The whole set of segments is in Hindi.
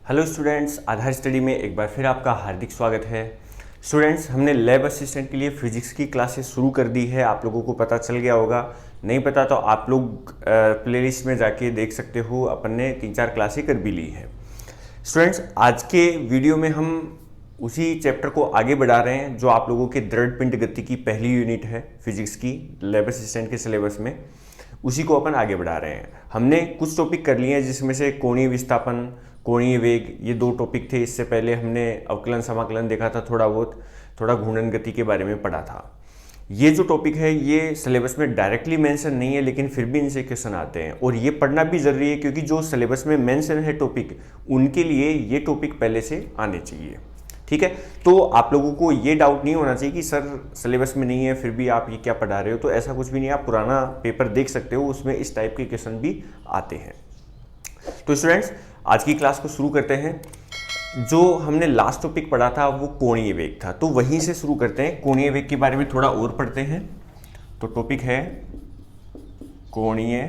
हेलो स्टूडेंट्स, आधार स्टडी में एक बार फिर आपका हार्दिक स्वागत है। स्टूडेंट्स, हमने लैब असिस्टेंट के लिए फिजिक्स की क्लासेस शुरू कर दी है। आप लोगों को पता चल गया होगा, नहीं पता तो आप लोग प्लेलिस्ट में जाके देख सकते हो। अपन ने 3-4 क्लासें कर भी ली है। स्टूडेंट्स, आज के वीडियो में हम उसी चैप्टर को आगे बढ़ा रहे हैं जो आप लोगों के दृढ़ पिंड गति की पहली यूनिट है फिजिक्स की लैब असिस्टेंट के सिलेबस में। उसी को अपन आगे बढ़ा रहे हैं। हमने कुछ टॉपिक कर लिए हैं जिसमें से कोणीय विस्थापन, कोणीय वेग, ये 2 टॉपिक थे। इससे पहले हमने अवकलन समाकलन देखा था, थोड़ा घूर्णन गति के बारे में पढ़ा था। ये जो टॉपिक है ये सिलेबस में डायरेक्टली मेंशन नहीं है, लेकिन फिर भी इनसे क्वेश्चन आते हैं और ये पढ़ना भी ज़रूरी है क्योंकि जो सिलेबस में मेंशन है टॉपिक, उनके लिए ये टॉपिक पहले से आने चाहिए। ठीक है, तो आप लोगों को ये डाउट नहीं होना चाहिए कि सर सिलेबस में नहीं है फिर भी आप ये क्या पढ़ा रहे हो। तो ऐसा कुछ भी नहीं है, आप पुराना पेपर देख सकते हो, उसमें इस टाइप के क्वेश्चन भी आते हैं। तो स्टूडेंट्स, आज की क्लास को शुरू करते हैं। जो हमने लास्ट टॉपिक पढ़ा था वो कोणीय वेग था, तो वहीं से शुरू करते हैं। कोणीय वेग के बारे में थोड़ा और पढ़ते हैं। तो टॉपिक है कोणीय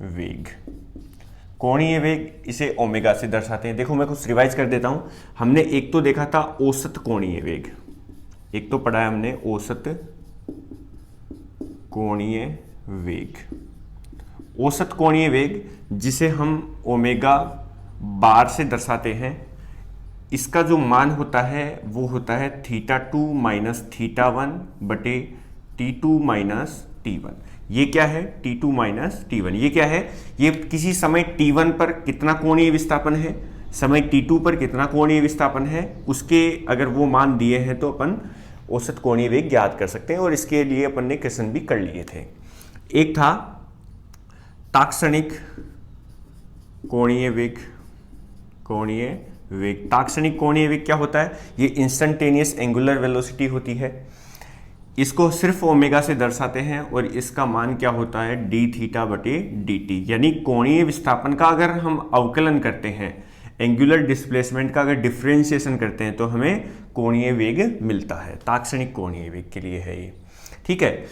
वेग। कोणीय वेग इसे ओमेगा से दर्शाते हैं। देखो मैं कुछ रिवाइज कर देता हूं। हमने एक तो देखा था औसत कोणीय वेग, एक तो पढ़ा है हमने औसत कोणीय वेग। औसत कोणीय वेग जिसे हम ओमेगा बार से दर्शाते हैं, इसका जो मान होता है वो होता है θ2 माइनस θ1 बटे T2 माइनस T1। ये क्या है? T2 minus T1। ये क्या है? ये किसी समय T1 पर कितना कोणीय विस्थापन है, समय T2 पर कितना कोणीय विस्थापन है, उसके अगर वो मान दिए हैं तो अपन औसत कोणीय वेग ज्ञात कर सकते हैं। और इसके लिए अपन ने क्वेश्चन भी कर लिए थे। एक था तात्क्षणिक कोणीय वेग। तात्क्षणिक कोणीय वेग क्या होता है? ये इंस्टेंटेनियस एंगुलर वेलोसिटी होती है। इसको सिर्फ ओमेगा से दर्शाते हैं और इसका मान क्या होता है? d θ बटे dt। यानी कोणीय विस्थापन का अगर हम अवकलन करते हैं, एंगुलर डिस्प्लेसमेंट का अगर डिफरेंशिएशन करते हैं तो हमें कोणीय वेग मिलता है। तात्क्षणिक कोणीय वेग के लिए है ये। ठीक है,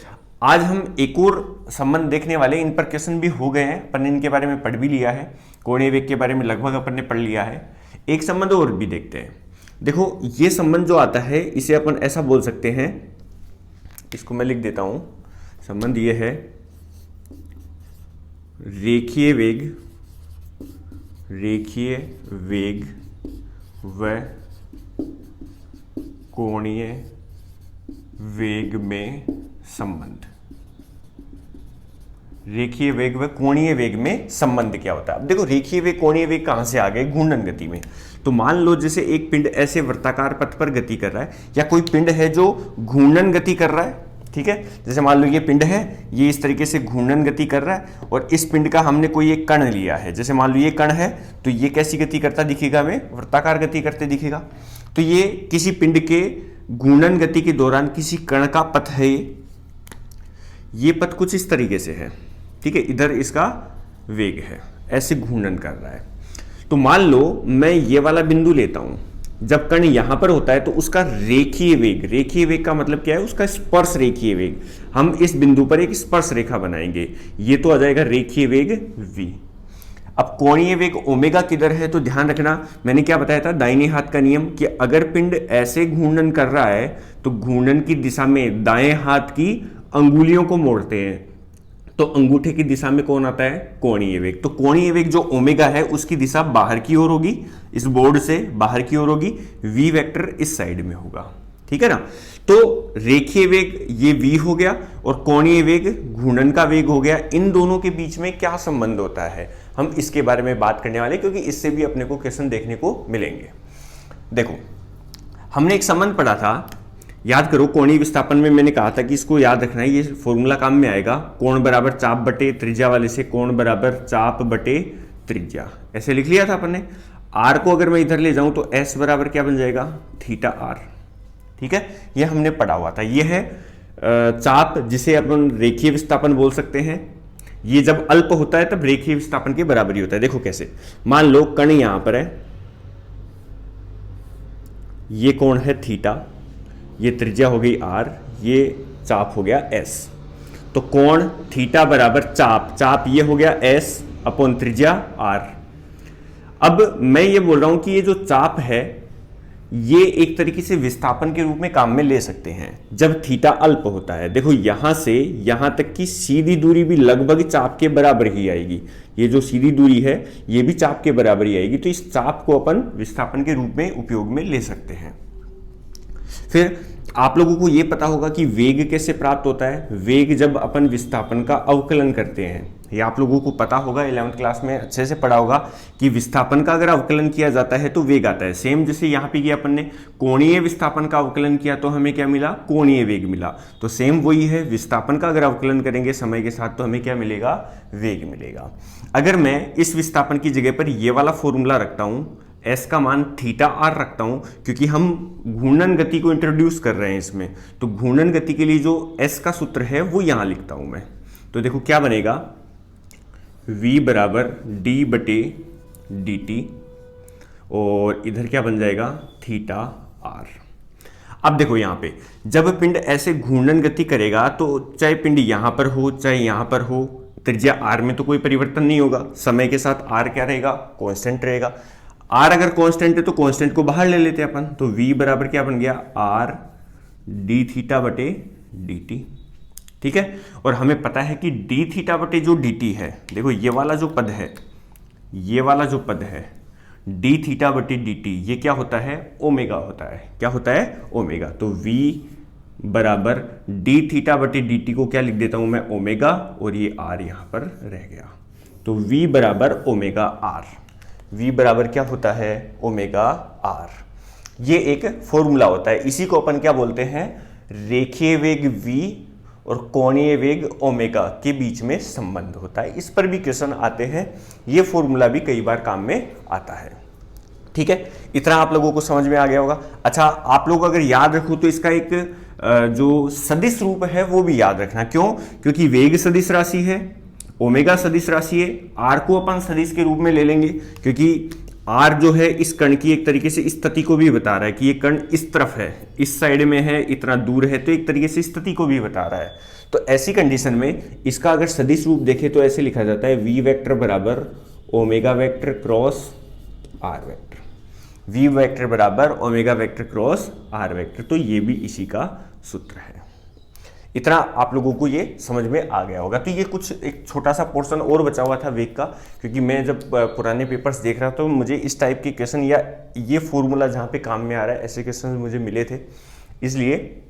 आज हम एक और संबंध देखने वाले। इन पर क्वेश्चन भी हो गए हैं, अपन ने इनके बारे में पढ़ भी लिया है। कोणीय वेग के बारे में लगभग अपन ने पढ़ लिया है। एक संबंध और भी देखते हैं। देखो ये संबंध जो आता है इसे अपन ऐसा बोल सकते हैं, इसको मैं लिख देता हूं। संबंध ये है रेखीय वेग व कोणीय वेग में संबंध। रेखीय वेग व कोणीय वेग में संबंध क्या होता है? अब देखो रेखीय वेग कोणीय वेग कहां से आ गए? घूर्णन गति में। तो मान लो जैसे एक पिंड ऐसे वृत्ताकार पथ पर गति कर रहा है, या कोई पिंड है जो घूर्णन गति कर रहा है। ठीक है, जैसे मान लो ये पिंड है, ये इस तरीके से घूर्णन गति कर रहा है और इस पिंड का हमने कोई एक कण लिया है। जैसे मान लो ये कण है, तो ये कैसी गति करता दिखेगा? हमें वृत्ताकार गति करते दिखेगा। तो ये किसी पिंड के घूर्णन गति के दौरान किसी कण का पथ है। ये पथ कुछ इस तरीके से है। ठीक है, इधर इसका वेग है, ऐसे घूर्णन कर रहा है। तो मान लो मैं ये वाला बिंदु लेता हूं। जब कण यहां पर होता है तो उसका रेखीय वेग का मतलब क्या है? उसका स्पर्श रेखीय वेग। हम इस बिंदु पर एक स्पर्श रेखा बनाएंगे, ये तो आ जाएगा रेखीय वेग v। अब कोणीय वेग ओमेगा किधर है? तो ध्यान रखना, मैंने क्या बताया था दाहिने हाथ का नियम, कि अगर पिंड ऐसे घूर्णन कर रहा है तो घूर्णन की दिशा में दाएं हाथ की अंगुलियों को मोड़ते हैं, तो अंगूठे की दिशा में कौन आता है? कोणीय वेग। तो कोणीय वेग जो ओमेगा है उसकी दिशा बाहर की ओर होगी, इस बोर्ड से बाहर की ओर होगी। v वेक्टर इस साइड में होगा। ठीक है ना? तो रेखीय वेग ये v हो गया और कोणीय वेग घूर्णन का वेग हो गया। इन दोनों के बीच में क्या संबंध होता है, हम इसके बारे में बात करने वाले, क्योंकि इससे भी अपने को क्वेश्चन देखने को मिलेंगे। देखो हमने एक संबंध पढ़ा था, याद करो। कोणीय विस्थापन में मैंने कहा था कि इसको याद रखना है, ये फॉर्मूला काम में आएगा। कोण बराबर चाप बटे त्रिज्या वाले से कोण बराबर चाप बटे त्रिज्या, ऐसे लिख लिया था अपन ने। आर को अगर मैं इधर ले जाऊं तो एस बराबर क्या बन जाएगा? θr। ठीक है, ये हमने पढ़ा हुआ था। ये है चाप, जिसे अपन रेखीय विस्थापन बोल सकते हैं। ये जब अल्प होता है तब रेखीय विस्थापन के बराबर ही होता है। देखो कैसे, मान लो कण यहां पर है, ये कोण है θ, ये त्रिज्या हो गई r, ये चाप हो गया s। तो कोण थीटा बराबर चाप ये हो गया s अपॉन त्रिज्या r। अब मैं ये बोल रहा हूं कि ये जो चाप है ये एक तरीके से विस्थापन के रूप में काम में ले सकते हैं जब थीटा अल्प होता है। देखो यहां से यहां तक की सीधी दूरी भी लगभग चाप के बराबर ही आएगी, ये जो सीधी दूरी है ये भी चाप के बराबर ही आएगी, तो इस चाप को अपन विस्थापन के रूप में उपयोग में ले सकते हैं। फिर आप लोगों को यह पता होगा कि वेग कैसे प्राप्त होता है। वेग जब अपन विस्थापन का अवकलन करते हैं, ये आप लोगों को पता होगा, 11वीं क्लास में अच्छे से पढ़ा होगा कि विस्थापन का अगर अवकलन किया जाता है तो वेग आता है। सेम जैसे यहाँ पे किया अपन ने कोणीय विस्थापन का अवकलन किया तो हमें क्या मिला, कोणीय वेग मिला। तो सेम वही है, विस्थापन का अगर अवकलन करेंगे समय के साथ तो हमें क्या मिलेगा, वेग मिलेगा। अगर मैं इस विस्थापन की जगह पर ये वाला फॉर्मूला रखता हूँ, एस का मान थीटा आर रखता हूं, क्योंकि हम घूर्णन गति को इंट्रोड्यूस कर रहे हैं इसमें, तो घूर्णन गति के लिए जो एस का सूत्र है वो यहां लिखता हूं मैं। तो देखो क्या बनेगा, v बराबर डी बटे डी टी, और इधर क्या बन जाएगा, थीटा आर। अब देखो यहां पे जब पिंड ऐसे घूर्णन गति करेगा तो चाहे पिंड यहां पर हो चाहे यहां पर हो, त्रिज्या आर में तो कोई परिवर्तन नहीं होगा, समय के साथ आर क्या रहेगा, कांस्टेंट रहेगा। आर अगर कांस्टेंट है तो कांस्टेंट को बाहर ले लेते हैं अपन, तो v बराबर क्या बन गया, आर डी थीटा बटे डी टी। ठीक है, और हमें पता है कि डी थीटा बटे जो डी टी है, देखो ये वाला जो पद है, ये वाला जो पद है डी थीटा बटे डी टी, ये क्या होता है, ओमेगा होता है। क्या होता है, ओमेगा। तो v बराबर डी थीटा बटे डी टी को क्या लिख देता हूं मैं, ओमेगा, और ये आर यहां पर रह गया। तो v बराबर ओमेगा आर, v बराबर क्या होता है, ओमेगा आर। ये एक फॉर्मूला होता है, इसी को अपन क्या बोलते हैं, रेखीय वेग v और कोणीय वेग ओमेगा के बीच में संबंध होता है। इस पर भी क्वेश्चन आते हैं, ये फॉर्मूला भी कई बार काम में आता है। ठीक है, इतना आप लोगों को समझ में आ गया होगा। अच्छा, आप लोग अगर याद रखो तो इसका एक जो सदिश रूप है वो भी याद रखना। क्यों, क्योंकि वेग सदिश राशि है, ओमेगा सदिश राशि है, आर को अपन सदिश के रूप में ले लेंगे, क्योंकि आर जो है इस कण की एक तरीके से स्थिति को भी बता रहा है कि ये कण इस तरफ है, इस साइड में है, इतना दूर है, तो एक तरीके से स्थिति को भी बता रहा है। तो ऐसी कंडीशन में इसका अगर सदिश रूप देखे तो ऐसे लिखा जाता है, वी वेक्टर बराबर omega vector cross R vector, V vector बराबर omega vector cross R vector. तो ये भी इसी का सूत्र है। इतना आप लोगों को ये समझ में आ गया होगा। तो ये कुछ एक छोटा सा पोर्शन और बचा हुआ था वेग का, क्योंकि मैं जब पुराने पेपर्स देख रहा था तो मुझे इस टाइप के क्वेश्चन या ये फॉर्मूला जहाँ पे काम में आ रहा है ऐसे क्वेश्चन मुझे मिले थे, इसलिए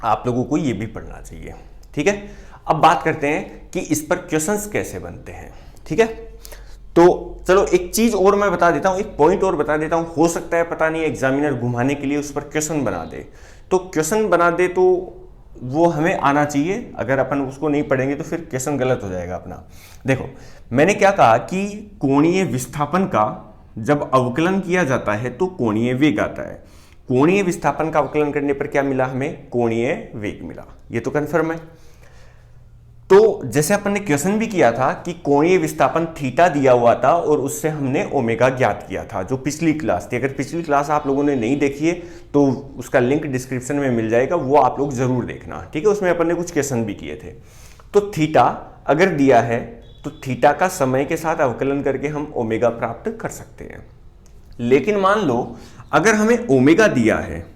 आप लोगों को ये भी पढ़ना चाहिए। ठीक है, अब बात करते हैं कि इस पर क्वेश्चंस कैसे बनते हैं। ठीक है, तो चलो एक चीज और मैं बता देता हूं, एक पॉइंट और बता देता हूं, हो सकता है पता नहीं एग्जामिनर घुमाने के लिए उस पर क्वेश्चन बना दे, तो क्वेश्चन बना दे तो वो हमें आना चाहिए। अगर अपन उसको नहीं पढ़ेंगे तो फिर क्वेश्चन गलत हो जाएगा अपना। देखो मैंने क्या कहा कि कोणीय विस्थापन का जब अवकलन किया जाता है तो कोणीय वेग आता है। कोणीय विस्थापन का अवकलन करने पर क्या मिला हमें, कोणीय वेग मिला, ये तो कंफर्म है। तो जैसे अपन ने क्वेश्चन भी किया था कि कोणीय विस्थापन थीटा दिया हुआ था और उससे हमने ओमेगा ज्ञात किया था, जो पिछली क्लास थी। अगर पिछली क्लास आप लोगों ने नहीं देखी है तो उसका लिंक डिस्क्रिप्शन में मिल जाएगा, वो आप लोग जरूर देखना। ठीक है, उसमें अपन ने कुछ क्वेश्चन भी किए थे। तो थीटा अगर दिया है तो थीटा का समय के साथ अवकलन करके हम ओमेगा प्राप्त कर सकते हैं। लेकिन मान लो अगर हमें ओमेगा दिया है,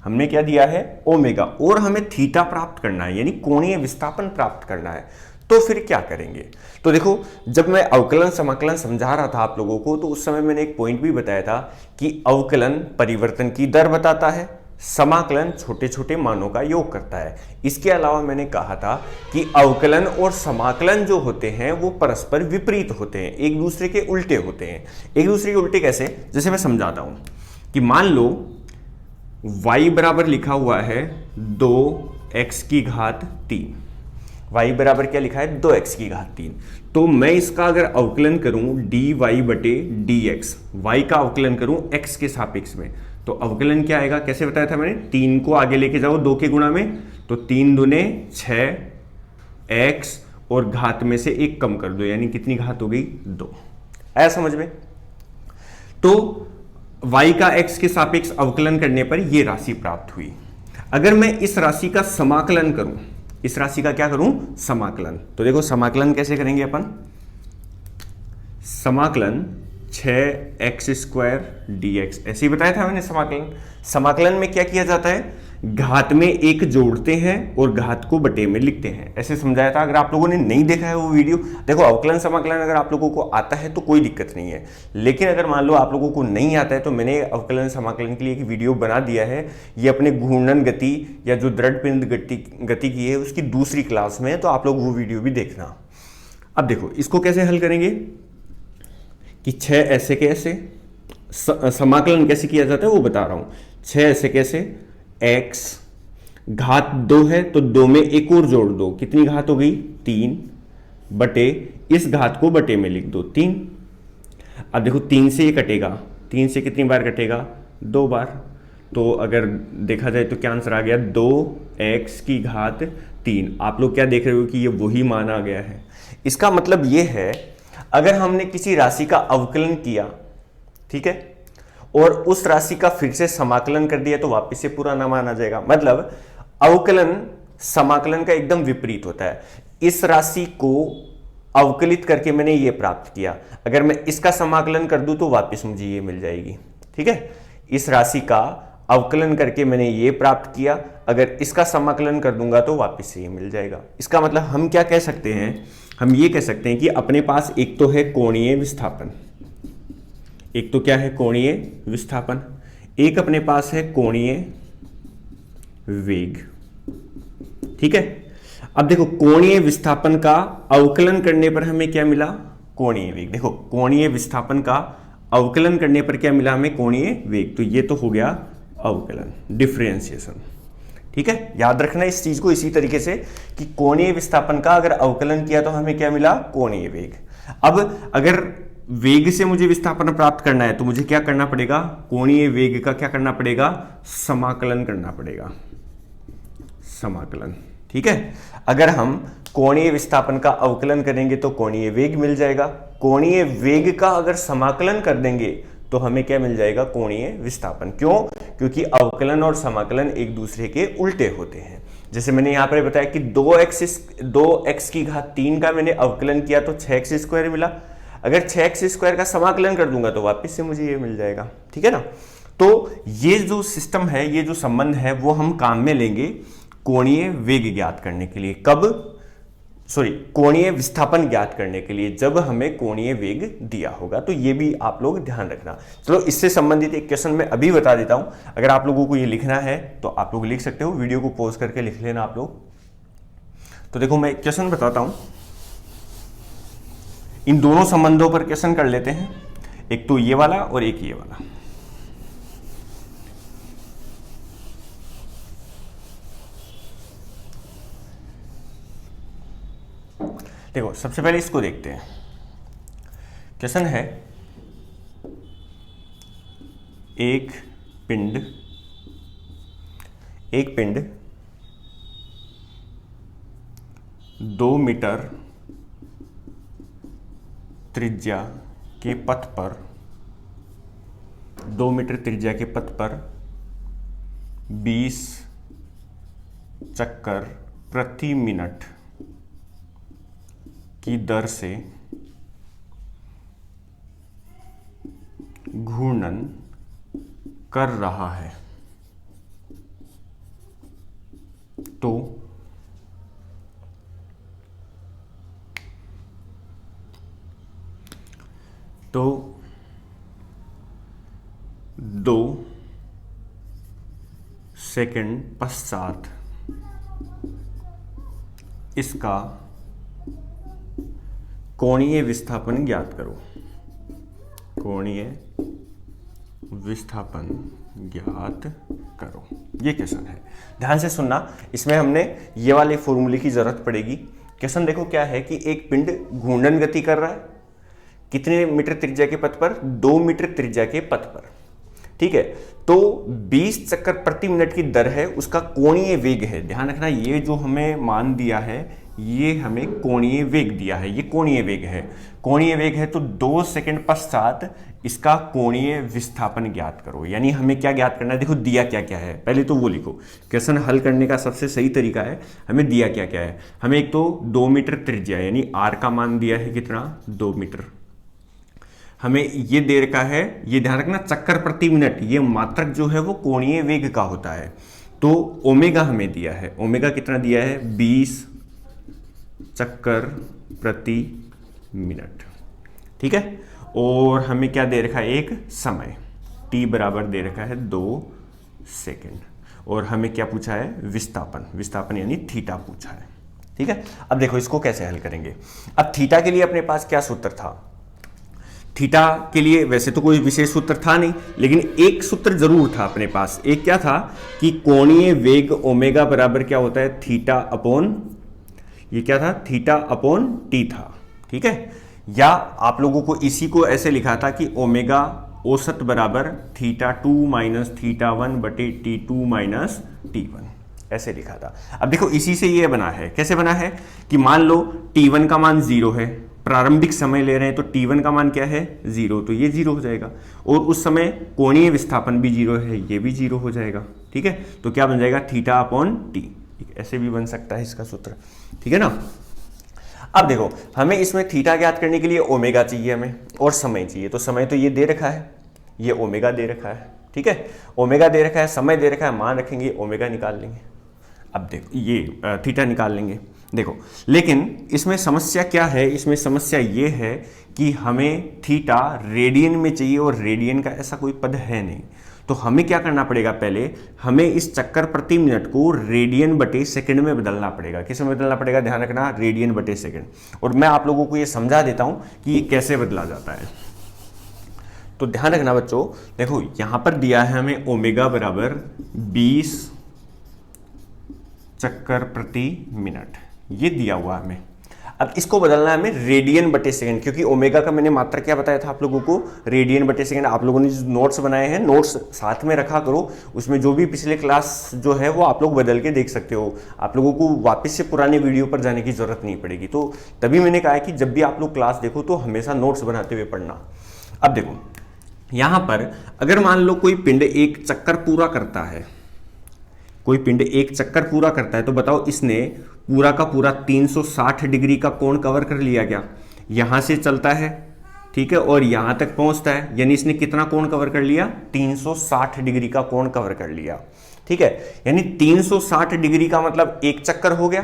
हमने क्या दिया है, ओमेगा, और हमें थीटा प्राप्त करना है, यानी कोणीय विस्थापन प्राप्त करना है, तो फिर क्या करेंगे। तो देखो जब मैं अवकलन समाकलन समझा रहा था आप लोगों को, तो उस समय मैंने एक पॉइंट भी बताया था कि अवकलन परिवर्तन की दर बताता है, समाकलन छोटे छोटे मानों का योग करता है। इसके अलावा मैंने कहा था कि अवकलन और समाकलन जो होते हैं वो परस्पर विपरीत होते हैं, एक दूसरे के उल्टे होते हैं। एक दूसरे के उल्टे कैसे, जैसे मैं समझाता हूं कि मान लो y बराबर लिखा हुआ है 2x की घात 3, y बराबर क्या लिखा है, 2x की घात 3। तो मैं इसका अगर अवकलन करूं dy बटे dx, y का अवकलन करूं x के सापेक्ष में, तो अवकलन क्या आएगा, कैसे बताया था मैंने, 3 को आगे लेके जाओ 2 के गुणा में, तो 3 दूने 6, x और घात में से 1 कम कर दो, यानी कितनी घात हो गई, 2। आया समझ में। तो y का x के सापेक्ष अवकलन करने पर यह राशि प्राप्त हुई। अगर मैं इस राशि का समाकलन करूं, इस राशि का क्या करूं, समाकलन, तो देखो समाकलन कैसे करेंगे अपन, समाकलन 6x² dx, ऐसे ही बताया था मैंने समाकलन। समाकलन में क्या किया जाता है, घात में एक जोड़ते हैं और घात को बटे में लिखते हैं, ऐसे समझाया था। अगर आप लोगों ने नहीं देखा है वो वीडियो, देखो अवकलन समाकलन अगर आप लोगों को आता है तो कोई दिक्कत नहीं है, लेकिन अगर मान लो आप लोगों को नहीं आता है तो मैंने अवकलन समाकलन के लिए एक वीडियो बना दिया है। ये अपने घूर्णन गति या जो दृढ़ पिंड गति की है उसकी दूसरी क्लास में है, तो आप लोग वो वीडियो भी देखना। अब देखो इसको कैसे हल करेंगे कि 6 ऐसे कैसे, समाकलन कैसे किया जाता है वो बता रहा हूं। 6 ऐसे कैसे, x घात 2 है तो 2 में एक और जोड़ दो, कितनी घात हो गई 3, बटे इस घात को बटे में लिख दो 3। अब देखो 3 से ये कटेगा, 3 से कितनी बार कटेगा 2 बार, तो अगर देखा जाए तो क्या आंसर आ गया 2x की घात 3। आप लोग क्या देख रहे हो कि ये वही मान आ गया है। इसका मतलब ये है अगर हमने किसी राशि का अवकलन किया, ठीक है, और उस राशि का फिर से समाकलन कर दिया तो वापस से पुराना मान आ जाएगा। मतलब अवकलन समाकलन का एकदम विपरीत होता है। इस राशि को अवकलित करके मैंने ये प्राप्त किया, अगर मैं इसका समाकलन कर दूं तो वापस मुझे ये मिल जाएगी, ठीक है। इस राशि का अवकलन करके मैंने ये प्राप्त किया, अगर इसका समाकलन कर दूंगा तो वापस से ये मिल जाएगा। इसका मतलब हम क्या कह सकते हैं, हम ये कह सकते हैं कि अपने पास एक तो है कोणीय विस्थापन, एक तो क्या है कोणीय विस्थापन, एक अपने पास है कोणीय वेग, ठीक है। अब देखो कोणीय विस्थापन का अवकलन करने पर हमें क्या मिला, कोणीय वेग। देखो कोणीय विस्थापन का अवकलन करने पर क्या मिला हमें, कोणीय वेग। तो ये तो हो गया अवकलन, डिफरेंशिएशन, ठीक है। याद रखना इस चीज को इसी तरीके से कि कोणीय विस्थापन का अगर अवकलन किया तो हमें क्या मिला, कोणीय वेग। अब अगर वेग से मुझे विस्थापन प्राप्त करना है तो मुझे क्या करना पड़ेगा, कोणीय वेग का क्या करना पड़ेगा, समाकलन करना पड़ेगा, समाकलन, ठीक है। अगर हम कोणीय विस्थापन का अवकलन करेंगे तो कोणीय वेग मिल जाएगा, कोणीय वेग का अगर समाकलन कर देंगे तो हमें क्या मिल जाएगा, कोणीय विस्थापन। क्यों, क्योंकि अवकलन और समाकलन एक दूसरे के उल्टे होते हैं। जैसे मैंने यहां पर बताया कि 2x की घात 3 का मैंने अवकलन किया तो 6x² मिला, अगर 6x² का समाकलन कर दूंगा तो वापस से मुझे ये मिल जाएगा, ठीक है ना। तो ये जो सिस्टम है, ये जो संबंध है वो हम काम में लेंगे कोणीय वेग ज्ञात करने के लिए। कब, सॉरी, कोणीय विस्थापन ज्ञात करने के लिए, जब हमें कोणीय वेग दिया होगा। तो ये भी आप लोग ध्यान रखना। चलो इससे संबंधित एक क्वेश्चन मैं अभी बता देता हूं, अगर आप लोगों को ये लिखना है तो आप लोग लिख सकते हो, वीडियो को पॉज करके लिख लेना आप लोग। तो देखो मैं क्वेश्चन बताता हूं, इन दोनों संबंधों पर क्वेश्चन कर लेते हैं, एक तो ये वाला और एक ये वाला। देखो सबसे पहले इसको देखते हैं। क्वेश्चन है, एक पिंड 2 मीटर त्रिज्या के पथ पर 2 मीटर त्रिज्या के पथ पर 20 चक्कर प्रति मिनट की दर से घूर्णन कर रहा है, तो तो 2 सेकंड पश्चात इसका कोणीय विस्थापन ज्ञात करो, कोणीय विस्थापन ज्ञात करो। ये क्वेश्चन है, ध्यान से सुनना, इसमें हमने ये वाले फॉर्मूले की जरूरत पड़ेगी। क्वेश्चन देखो क्या है कि एक पिंड घूर्णन गति कर रहा है, कितने मीटर त्रिज्या के पथ पर, 2 मीटर त्रिज्या के पथ पर, ठीक है। तो 20 चक्कर प्रति मिनट की दर है, उसका कोणीय वेग है। ध्यान रखना, ये जो हमें मान दिया है ये हमें कोणीय वेग दिया है, ये कोणीय वेग है। कोणीय वेग है तो 2 सेकंड पश्चात इसका कोणीय विस्थापन ज्ञात करो। यानी हमें क्या ज्ञात करना है, देखो दिया क्या क्या है, पहले तो वो लिखो। क्वेश्चन हल करने का सबसे सही तरीका है, हमें दिया क्या क्या है। हमें एक तो 2 मीटर त्रिज्या यानी r का मान दिया है कितना, 2 मीटर। हमें ये दे रखा है, ये ध्यान रखना चक्कर प्रति मिनट, ये मात्रक जो है वो कोणीय वेग का होता है। तो ओमेगा हमें दिया है, ओमेगा कितना दिया है 20 चक्कर प्रति मिनट, ठीक है। और हमें क्या दे रखा है, एक समय t बराबर दे रखा है 2 सेकेंड। और हमें क्या पूछा है, विस्थापन, विस्थापन यानी थीटा पूछा है, ठीक है। अब देखो इसको कैसे हल करेंगे। अब थीटा के लिए अपने पास क्या सूत्र था, थीटा के लिए वैसे तो कोई विशेष सूत्र था नहीं, लेकिन एक सूत्र जरूर था अपने पास। एक क्या था कि कोणीय वेग ओमेगा बराबर क्या होता है, थीटा अपॉन, ये क्या था, थीटा अपॉन टी था, ठीक है। या आप लोगों को इसी को ऐसे लिखा था कि ओमेगा औसत बराबर थीटा 2 माइनस थीटा 1 बटे T2 माइनस T1, ऐसे लिखा था। अब देखो इसी से ये बना है, कैसे बना है कि मान लो T1 का मान 0 है, प्रारंभिक समय ले रहे हैं, तो T1 का मान क्या है 0, तो ये 0 हो जाएगा। और उस समय कोणीय विस्थापन भी 0 है, ये भी 0 हो जाएगा, ठीक है। तो क्या बन जाएगा, थीटा अपॉन टी, ऐसे भी बन सकता है इसका सूत्र, ठीक है ना। अब देखो हमें इसमें थीटा ज्ञात करने के लिए ओमेगा चाहिए हमें, और समय चाहिए। तो समय तो ये दे रखा है, ये ओमेगा दे रखा है, ठीक है। ओमेगा दे रखा है, समय दे रखा है, मान रखेंगे, ओमेगा निकाल लेंगे। अब देखो ये थीटा निकाल लेंगे, देखो। लेकिन इसमें समस्या क्या है, इसमें समस्या ये है कि हमें थीटा रेडियन में चाहिए, और रेडियन का ऐसा कोई पद है नहीं। तो हमें क्या करना पड़ेगा, पहले हमें इस चक्कर प्रति मिनट को रेडियन बटे सेकंड में बदलना पड़ेगा। किस में बदलना पड़ेगा, ध्यान रखना, रेडियन बटे सेकंड। और मैं आप लोगों को ये समझा देता हूं कि ये कैसे बदला जाता है। तो ध्यान रखना बच्चों, देखो यहां पर दिया है हमें ओमेगा बराबर 20 चक्कर प्रति मिनट, ये दिया हुआ हमें। अब इसको बदलना है हमें रेडियन बटे सेकंड, क्योंकि ओमेगा का मैंने मात्रा क्या बताया था आप लोगों को, रेडियन बटे सेकंड। आप लोगों ने जो नोट्स बनाए हैं, नोट्स साथ में रखा करो, उसमें जो भी पिछले क्लास जो है वो आप लोग बदल के देख सकते हो। आप लोगों को वापस से पुराने वीडियो पर जाने की जरूरत नहीं पड़ेगी। तो तभी मैंने कहा है कि जब भी आप लोग क्लास देखो तो हमेशा नोट्स बनाते हुए पढ़ना। अब देखो यहां पर अगर मान लो कोई पिंड एक चक्कर पूरा करता है, कोई पिंड एक चक्कर पूरा करता है, तो बताओ इसने पूरा का पूरा 360 डिग्री का कोण कवर कर लिया क्या, यहां से चलता है, ठीक है, और यहां तक पहुंचता है, यानी इसने कितना कोण कवर कर लिया, 360 डिग्री का कोण कवर कर लिया, ठीक है। यानी 360 डिग्री का मतलब एक चक्कर हो गया,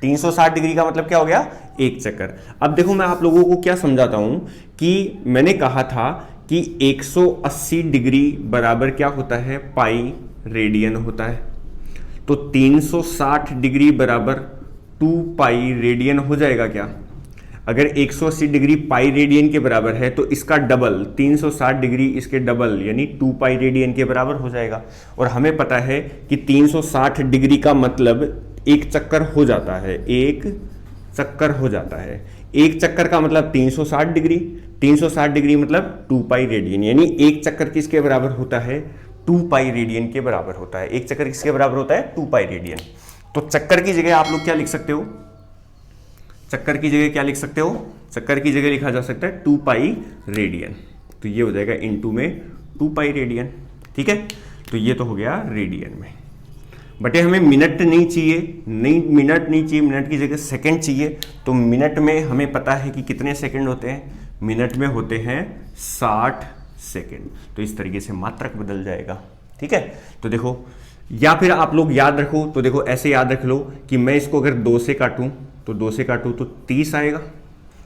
360 डिग्री का मतलब क्या हो गया, एक चक्कर। अब देखो मैं आप लोगों को क्या समझाता हूं कि मैंने कहा था कि 180 डिग्री बराबर क्या होता है, पाई रेडियन होता है। तो 360 डिग्री बराबर 2 पाई रेडियन हो जाएगा क्या। अगर 180 डिग्री पाई रेडियन के बराबर है तो इसका डबल 360 डिग्री इसके डबल यानी 2 पाई रेडियन के बराबर हो जाएगा। और हमें पता है कि 360 डिग्री का मतलब एक चक्कर हो जाता है, एक चक्कर हो जाता है। एक चक्कर का मतलब 360 डिग्री, 360 डिग्री मतलब 2 पाई रेडियन, यानी एक चक्कर किसके बराबर होता है, 2 पाई रेडियन के बराबर होता है। एक चक्कर किसके बराबर होता है, 2 पाई रेडियन। तो चक्कर की जगह आप लोग क्या लिख सकते हो, चक्कर की जगह क्या लिख सकते हो, चक्कर की जगह लिखा जा सकता है 2 पाई रेडियन। तो ये हो जाएगा इनटू में 2 पाई रेडियन, ठीक है। तो ये तो हो गया रेडियन में, बटे हमें मिनट नहीं चाहिए, नहीं मिनट नहीं चाहिए, मिनट की जगह सेकंड चाहिए। तो मिनट में हमें पता है कि कितने सेकंड होते हैं, मिनट में होते हैं 60 सेकंड। तो इस तरीके से मात्रक बदल जाएगा, ठीक है। तो देखो, या फिर आप लोग याद रखो, तो देखो ऐसे याद रख लो कि मैं इसको अगर 2 से काटूं तो 2 से काटूं तो 30 आएगा।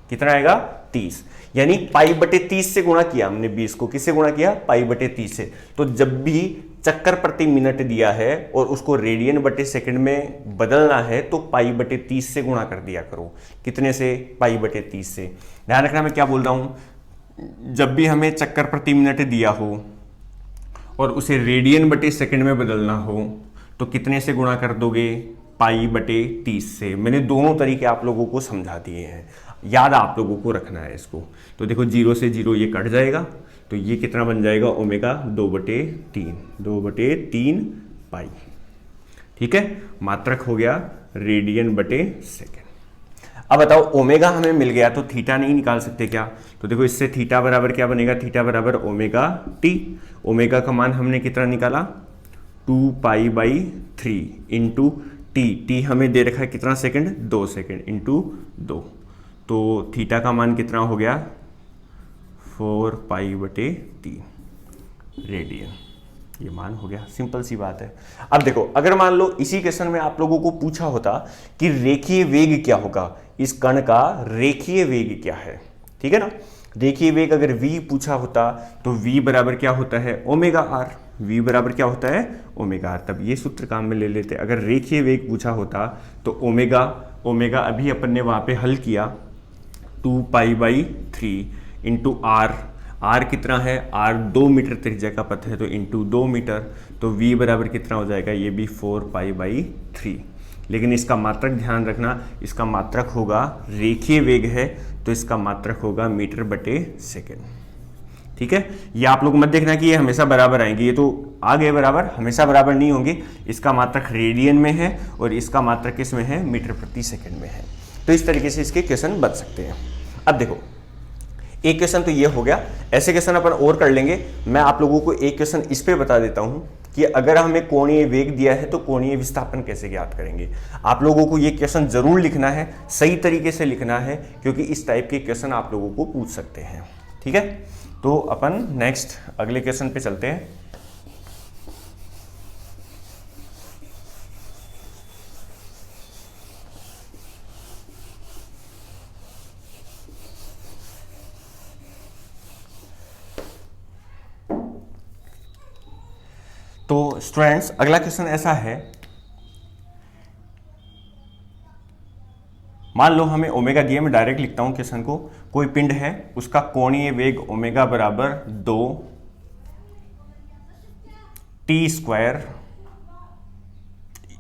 कितना आएगा, 30, यानी पाई बटे 30 से गुणा किया हमने 20 को, किससे गुणा किया, पाई बटे 30 से। तो जब भी चक्कर प्रति मिनट दिया है और उसको रेडियन बटे सेकंड में बदलना है तो पाई बटे 30 से गुणा कर दिया करो। कितने से, पाई बटे 30 से। ध्यान रखना मैं क्या बोल रहा हूं, जब भी हमें चक्कर प्रति मिनट दिया हो और उसे रेडियन बटे सेकंड में बदलना हो तो कितने से गुणा कर दोगे, पाई बटे 30 से। मैंने दोनों तरीके आप लोगों को समझा दिए हैं, याद आप लोगों को रखना है इसको। तो देखो 0 से 0 ये कट जाएगा, तो ये कितना बन जाएगा, ओमेगा 2/3, 2/3 पाई, ठीक है। मात्रक हो गया रेडियन बटे सेकेंड। अब बताओ ओमेगा हमें मिल गया तो थीटा नहीं निकाल सकते क्या। तो देखो इससे थीटा बराबर क्या बनेगा, थीटा बराबर ओमेगा टी। ओमेगा का मान हमने कितना निकाला, 2 पाई/3 इंटू टी। टी हमें दे रखा है कितना सेकंड, 2 सेकंड इंटू 2। तो थीटा का मान कितना हो गया, 4π/3 रेडियन। ये मान हो गया, सिंपल सी बात है। अब देखो, अगर मान लो इसी क्वेश्चन में आप लोगों को पूछा होता कि रेखीय वेग क्या होगा, इस कण का रेखीय वेग क्या है, ठीक है ना। रेखीय वेग अगर v पूछा होता तो v बराबर क्या होता है, ओमेगा आर। v बराबर क्या होता है, ओमेगा आर। तब ये सूत्र काम में ले लेते। अगर रेखीय वेग पूछा होता तो ओमेगा अभी अपन ने वहां पे हल किया, 2π/3 इंटू आर कितना है, आर 2 मीटर त्रिज्या का पथ है तो इंटू 2 मीटर, तो v बराबर कितना हो जाएगा, ये भी 4π/3। लेकिन इसका मात्रक ध्यान रखना, इसका मात्रक होगा, रेखीय वेग है तो इसका मात्रक होगा मीटर/सेकेंड, ठीक है। ये आप लोग मत देखना कि ये हमेशा बराबर आएंगे, ये तो आ गए बराबर, हमेशा बराबर नहीं होंगे। इसका मात्रक रेडियन में है और इसका मात्रक किस में है, मीटर/सेकेंड में है। तो इस तरीके से इसके क्वेश्चन बन सकते हैं। अब देखो, एक क्वेश्चन तो ये हो गया, ऐसे क्वेश्चन अपन और कर लेंगे। मैं आप लोगों को एक क्वेश्चन इस पे बता देता हूं कि अगर हमें कोणीय वेग दिया है तो कोणीय विस्थापन कैसे ज्ञात करेंगे। आप लोगों को ये क्वेश्चन जरूर लिखना है, सही तरीके से लिखना है, क्योंकि इस टाइप के क्वेश्चन आप लोगों को पूछ सकते हैं, ठीक है। तो अपन नेक्स्ट अगले क्वेश्चन पे चलते हैं। तो स्टूडेंट्स, अगला क्वेश्चन ऐसा है, मान लो हमें ओमेगा दिया, मैं डायरेक्ट लिखता हूं क्वेश्चन को। कोई पिंड है, उसका कोणीय वेग ओमेगा बराबर 2t²,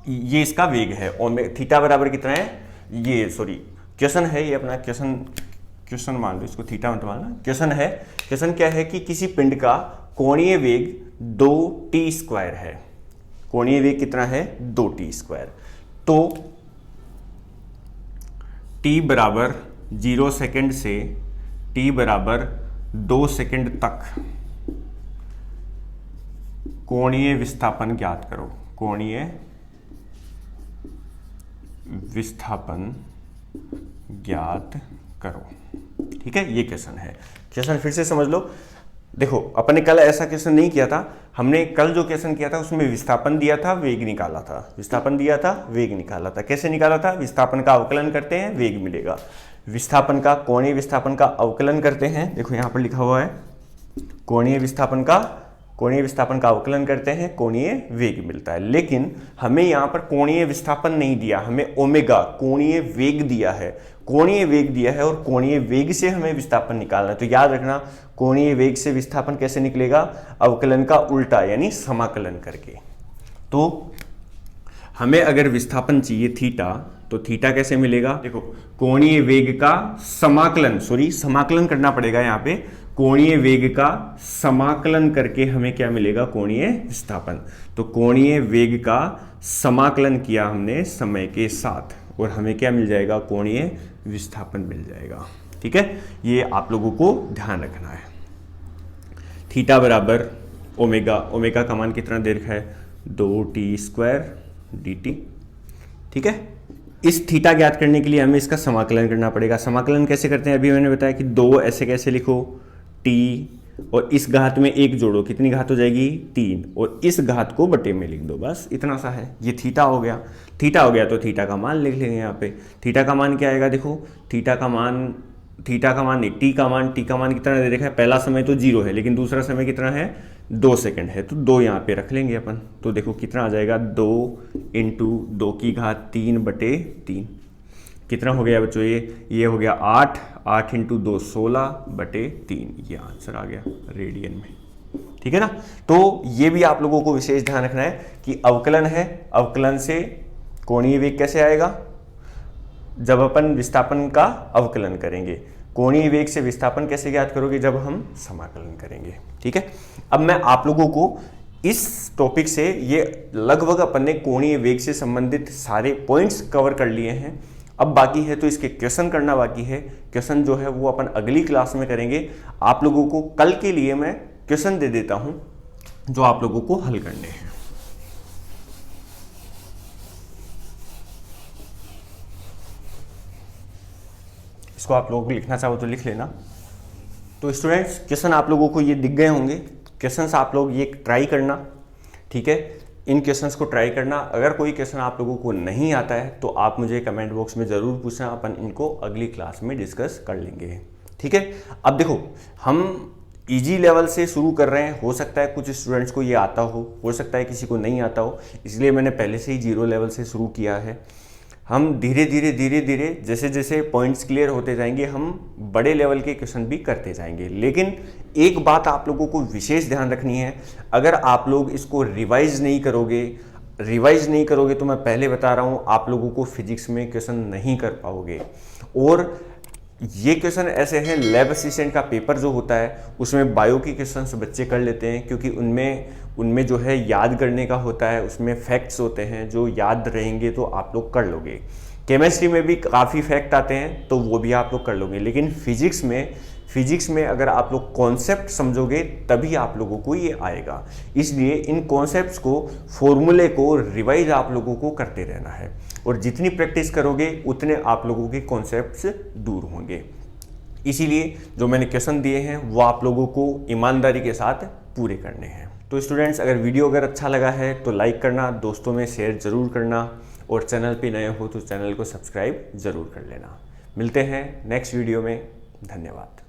ये इसका वेग है। थीटा बराबर कितना है, ये सॉरी क्वेश्चन है, ये अपना क्वेश्चन मान लो, इसको थीटा मत मानना। क्वेश्चन क्या है कि किसी पिंड का कोणीय वेग 2t² है। कोणीय वेग कितना है, 2t²। तो t बराबर 0 सेकेंड से t बराबर 2 सेकेंड तक कोणीय विस्थापन ज्ञात करो। कोणीय विस्थापन ज्ञात करो, ठीक है। ये क्वेश्चन है। क्वेश्चन फिर से समझ लो। देखो, अपन ने कल ऐसा क्वेश्चन नहीं किया था। हमने कल जो क्वेश्चन किया था उसमें विस्थापन दिया था, वेग निकाला था। विस्थापन दिया था, वेग निकाला था। कैसे निकाला था, विस्थापन का अवकलन करते हैं, वेग मिलेगा। विस्थापन का, कोणीय विस्थापन का अवकलन करते हैं। देखो यहाँ पर लिखा हुआ है, कोणीय विस्थापन का अवकलन करते हैं, कोणीय वेग मिलता है। लेकिन हमें यहाँ पर कोणीय विस्थापन नहीं दिया, हमें ओमेगा कोणीय वेग दिया है। कोणीय वेग दिया है और कोणीय वेग से हमें विस्थापन निकालना है। तो याद रखना, कोणीय वेग से विस्थापन कैसे निकलेगा, अवकलन का उल्टा यानी समाकलन करके। तो हमें अगर विस्थापन चाहिए थीटा, तो थीटा कैसे मिलेगा, देखो कोणीय वेग का समाकलन करना पड़ेगा। यहाँ पे कोणीय वेग का समाकलन करके हमें क्या मिलेगा, कोणीय विस्थापन। तो कोणीय वेग का समाकलन किया हमने समय के साथ और हमें क्या मिल जाएगा, कोणीय विस्थापन मिल जाएगा, ठीक है। ये आप लोगों को ध्यान रखना है। थीटा बराबर ओमेगा का मान कितना दे रखा है, 2t² dt, ठीक है। इस थीटा ज्ञात करने के लिए हमें इसका समाकलन करना पड़ेगा। समाकलन कैसे करते हैं, अभी मैंने बताया कि 2 ऐसे कैसे लिखो, t और इस घात में 1 जोड़ो, कितनी घात हो जाएगी, 3, और इस घात को बटे में लिख दो, बस इतना सा है। ये थीटा हो गया तो थीटा का मान लिख लेंगे। यहाँ पे थीटा का मान क्या आएगा, देखो थीटा का मान नहीं, टी का मान कितना दे रखा है। पहला समय तो 0 है, लेकिन दूसरा समय कितना है, 2 सेकंड है, तो 2 यहाँ पे रख लेंगे अपन। तो देखो कितना आ जाएगा, 2 × 2 की घात 3/3, कितना हो गया बच्चों, ये हो गया 8 × 2 16/3, ये आंसर आ गया रेडियन में, ठीक है ना। तो ये भी आप लोगों को विशेष ध्यान रखना है कि अवकलन है, अवकलन से कोणीय वेग कैसे आएगा, जब अपन विस्थापन का अवकलन करेंगे। कोणीय वेग से विस्थापन कैसे ज्ञात करोगे, जब हम समाकलन करेंगे, ठीक है। अब मैं आप लोगों को इस टॉपिक से, ये लगभग अपन ने कोणीय वेग से संबंधित सारे पॉइंट्स कवर कर लिए हैं। अब बाकी है तो इसके क्वेश्चन करना बाकी है। क्वेश्चन जो है वो अपन अगली क्लास में करेंगे। आप लोगों को कल के लिए मैं क्वेश्चन दे देता हूं जो आप लोगों को हल करने हैं। इसको आप लोग लिखना चाहो तो लिख लेना। तो स्टूडेंट्स क्वेश्चन आप लोगों को ये दिख गए होंगे। क्वेश्चंस आप लोग ये ट्राई करना, ठीक है, इन क्वेश्चंस को ट्राई करना। अगर कोई क्वेश्चन आप लोगों को नहीं आता है तो आप मुझे कमेंट बॉक्स में ज़रूर पूछना, अपन इनको अगली क्लास में डिस्कस कर लेंगे, ठीक है। अब देखो हम इजी लेवल से शुरू कर रहे हैं, हो सकता है कुछ स्टूडेंट्स को ये आता हो सकता है किसी को नहीं आता हो, इसलिए मैंने पहले से ही 0 लेवल से शुरू किया है। हम धीरे धीरे जैसे जैसे पॉइंट्स क्लियर होते जाएंगे हम बड़े लेवल के क्वेश्चन भी करते जाएंगे। लेकिन एक बात आप लोगों को विशेष ध्यान रखनी है, अगर आप लोग इसको रिवाइज नहीं करोगे तो मैं पहले बता रहा हूँ आप लोगों को फिजिक्स में क्वेश्चन नहीं कर पाओगे। और ये क्वेश्चन ऐसे हैं, लैब असिस्टेंट का पेपर जो होता है उसमें बायो के क्वेश्चंस बच्चे कर लेते हैं, क्योंकि उनमें जो है याद करने का होता है, उसमें फैक्ट्स होते हैं जो याद रहेंगे तो आप लोग कर लोगे। केमिस्ट्री में भी काफ़ी फैक्ट आते हैं तो वो भी आप लोग कर लोगे। लेकिन फिजिक्स में अगर आप लोग कॉन्सेप्ट समझोगे तभी आप लोगों को ये आएगा। इसलिए इन कॉन्सेप्ट्स को, फॉर्मूले को रिवाइज आप लोगों को करते रहना है, और जितनी प्रैक्टिस करोगे उतने आप लोगों के कॉन्सेप्ट्स दूर होंगे। इसीलिए जो मैंने क्वेश्चन दिए हैं वो आप लोगों को ईमानदारी के साथ पूरे करने हैं। तो स्टूडेंट्स अगर वीडियो अच्छा लगा है तो लाइक करना, दोस्तों में शेयर ज़रूर करना, और चैनल पे नए हो तो चैनल को सब्सक्राइब ज़रूर कर लेना। मिलते हैं नेक्स्ट वीडियो में, धन्यवाद।